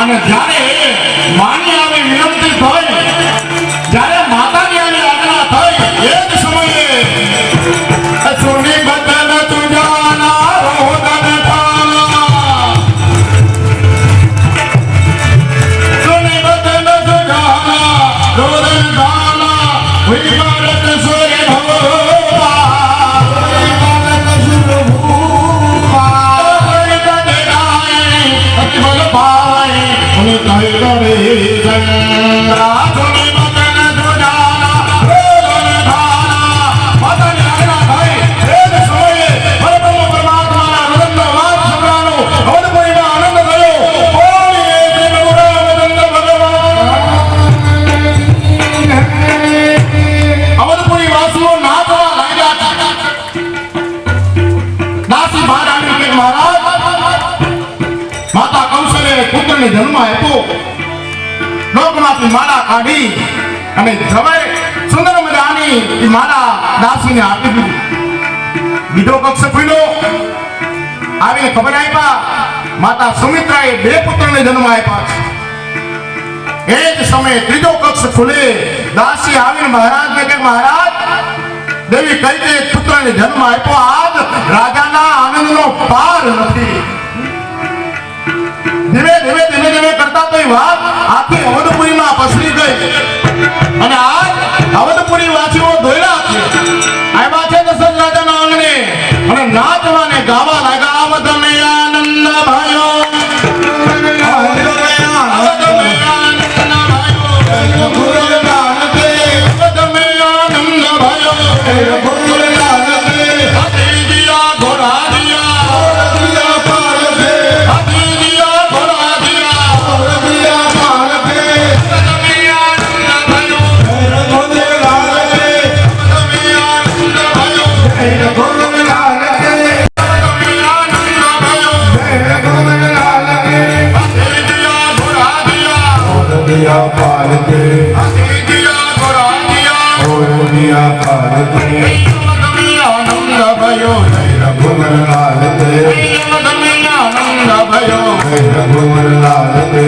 અને જ્યારે માની આવી વિનંતી થઈ, જ્યારે માતાની આવી આજ્ઞા થઈ, એ જ સમયે સોની બદન તુજાના રોદન થાલા, સોની બદન તુજાના રોદન થાલા, હુઈ ભારત સોરે ભવવા, હુઈ ભારત સુર ભૂપા, હુઈ કદરાય અતિબલ પાય, હુઈ કહી રે જંગા, સોની બદન તુજાના રોદન થાલા, માતાની આજ્ઞા થઈ, એ જ સમયે પરબ્રહ્મ પરમાત્માના હૃદયનો વાત સંભળાયો, અવધપુરીમાં આનંદ થયો. બોલીએ શ્રી પ્રભુ રામચંદ્ર ભગવાન. અવધપુરી વાસીઓ નાચવા લાગ્યા. દાસી બહાર આવી કે મહારાજ, માતા કૌશલ્યે પુત્રને જન્મ આપ્યો, લોકમાંથી માળા કાઢી અને જવાય સુંદર મજાની એ માળા દાસીને આપી દીધી. બીજો કક્ષ ખુલ્યો, આવીને ખબર આપ્યા માતા સુમિત્રાએ 2 પુત્રને જન્મ આપ્યા છે. એ જ સમયે ત્રીજો કક્ષ ખુલે, દાસી આવીને મહારાજને કહે મહારાજ, દેવી કઈ કે પુત્રને જન્મ આપ્યો, આજ રાજાના આનંદનો પાર નથી. ધીમે ધીમે ધીમે ધીમે કરતા તો એ વાત આખી અવધપુરીમાં પસરી ગઈ અને આજ અવધપુરી વાસીઓ દોયડા છે, આવ્યા છે દશરથ રાજાના આંગણે અને નાચવા ને ગાવા લાગ્યા. અવધમે આનંદ ભયો, અવધમે આનંદ ભયો, ગુરુ નાનક, અવધમે આનંદ ભયો, ગુરુ નાનક, હાથી દિયા ઘોડા દિયા, દિયા પાર દે, હાથી દિયા ઘોડા દિયા, દિયા પાર દે, અવધમે આનંદ ભયો, ગુરુ નાનક, અવધમે આનંદ ભયો, ગુરુ નાનક, અવધમે આનંદ ભયો, ગુરુ નાનક, હાથી દિયા ઘોડા દિયા, दिया पाल के હાથી દિયા ઘોડા દિયા, दिया पाल के અવધમે આનંદ ભયો, रघुवर लाल के અવધમે આનંદ ભયો, रघुवर लाल के